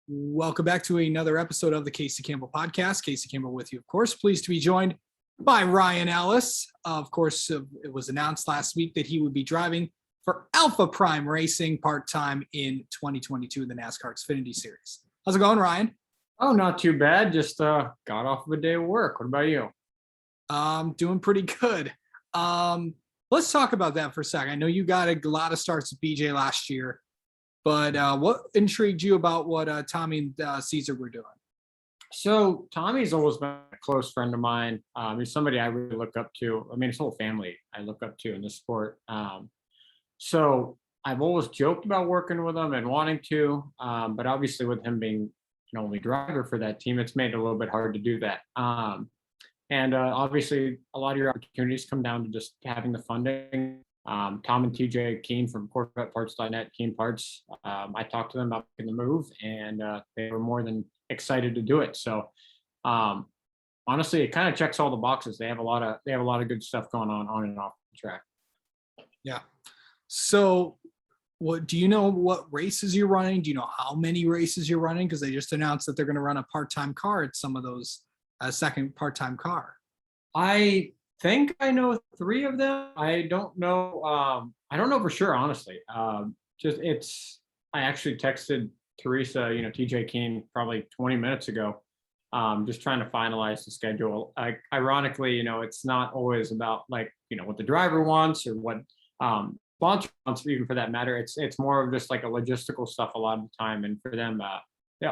Welcome back to another episode of the Casey Campbell podcast. Casey Campbell with you, of course. Pleased to be joined by Ryan Ellis. Of course, it was announced last week that he would be driving for Alpha Prime Racing part-time in 2022 in the NASCAR Xfinity Series. How's it going, Ryan? Oh, not too bad. Just got off of a day of work. What about you? Doing pretty good. Let's talk about that for a second. I know you got a lot of starts at BJ last year, but what intrigued you about what Tommy and Caesar were doing? So Tommy's always been a close friend of mine. He's somebody I really look up to. I mean, his whole family I look up to in the sport. So I've always joked about working with him and wanting to, but obviously with him being an only driver for that team, it's made it a little bit hard to do that. And obviously a lot of your opportunities come down to just having the funding. Tom and TJ Keen from CorvetteParts.net, Keen Parts. I talked to them about making the move, and they were more than excited to do it. So honestly, it kind of checks all the boxes. They have a lot of good stuff going on and off the track. Yeah. So what do you know what races you're running? Do you know how many races you're running? Because they just announced that they're going to run a part-time car at some of those second part-time car. I think I know 3 of them. I don't know. I don't know for sure, honestly. I actually texted Teresa, TJ Keen, probably 20 minutes ago, just trying to finalize the schedule. Ironically, it's not always about what the driver wants or what sponsor wants, even for that matter. It's more of just like a logistical stuff a lot of the time. And for them, I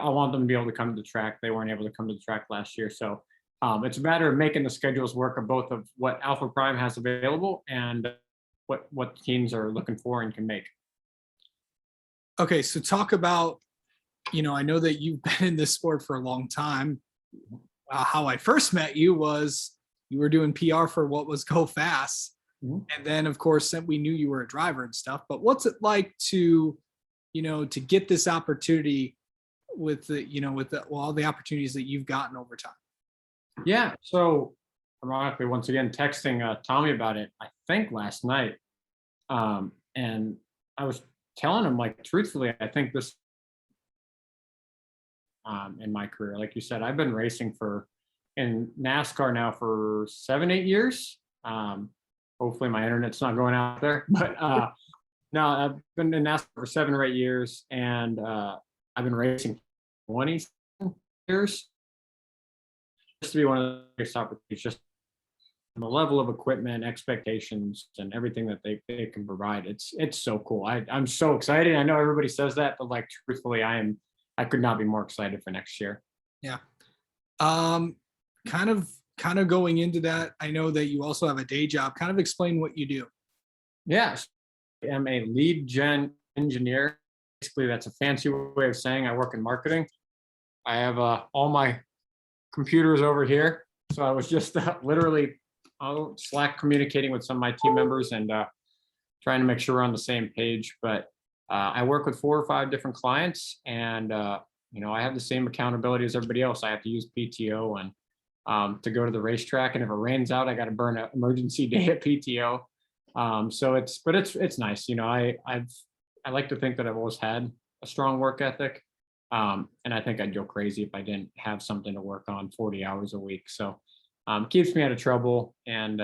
want them to be able to come to the track. They weren't able to come to the track last year, so. It's a matter of making the schedules work of both of what Alpha Prime has available and what teams are looking for and can make. Okay, so talk about, I know that you've been in this sport for a long time. How I first met you was you were doing PR for what was Go Fast. Mm-hmm. And then, of course, we knew you were a driver and stuff. But what's it like to get this opportunity with all the opportunities that you've gotten over time? Yeah. So ironically, once again, texting Tommy about it, I think last night. And I was telling him, truthfully, I think this in my career, like you said, I've been racing in NASCAR now for 7-8 years. Hopefully my internet's not going out there, but no, I've been in NASCAR for 7 or 8 years, and I've been racing 20 years. To be one of the biggest opportunities, just the level of equipment, expectations, and everything that they can provide. It's so cool. I'm so excited. I know everybody says that, but truthfully, I could not be more excited for next year. Yeah. Kind of going into that, I know that you also have a day job. Kind of explain what you do. Yeah. I am a lead gen engineer. Basically, that's a fancy way of saying I work in marketing. I have all my computers over here, so I was just literally Slack communicating with some of my team members and trying to make sure we're on the same page. But I work with 4 or 5 different clients, and I have the same accountability as everybody else. I have to use PTO and to go to the racetrack, and if it rains out, I got to burn an emergency day at PTO. So it's nice. I like to think that I've always had a strong work ethic. And I think I'd go crazy if I didn't have something to work on 40 hours a week. So keeps me out of trouble and,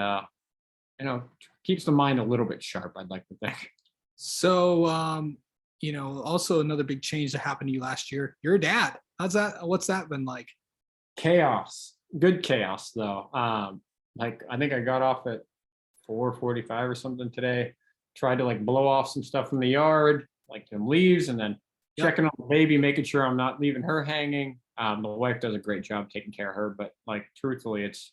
keeps the mind a little bit sharp, I'd like to think. So, also another big change that happened to you last year. You're a dad. What's that been like? Chaos. Good chaos, though. I think I got off at 4:45 or something today. Tried to blow off some stuff from the yard, some leaves, and then checking on the baby, making sure I'm not leaving her hanging. The wife does a great job taking care of her, but truthfully, it's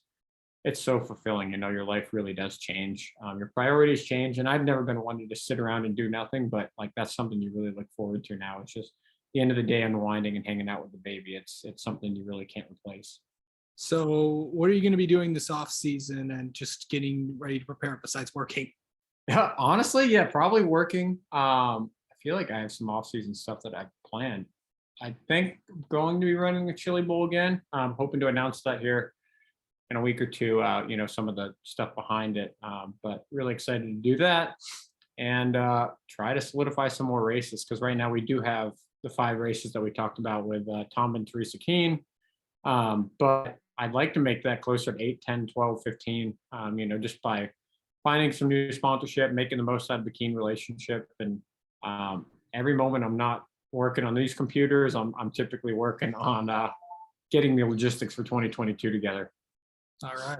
so fulfilling. Your life really does change. Your priorities change, and I've never been one to just sit around and do nothing, but that's something you really look forward to now. It's just the end of the day, unwinding and hanging out with the baby. It's something you really can't replace. So what are you going to be doing this off season and just getting ready to prepare besides working? Yeah, honestly, yeah, probably working. I feel like I have some off-season stuff that I've planned. I think I'm going to be running the Chili Bowl again. I'm hoping to announce that here in a week or two, some of the stuff behind it. But really excited to do that. and try to solidify some more races. Because right now we do have the 5 races that we talked about with Tom and Teresa Keene. But I'd like to make that closer to 8, 10, 12, 15, just by finding some new sponsorship, making the most out of the Keene relationship. And every moment I'm not working on these computers, I'm typically working on getting the logistics for 2022 together. All right.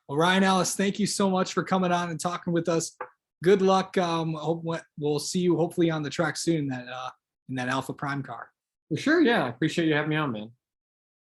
Well, Ryan Ellis, thank you so much for coming on and talking with us. Good luck. We'll see you hopefully on the track soon, that in that Alpha Prime car. For sure. Yeah. I appreciate you having me on, man.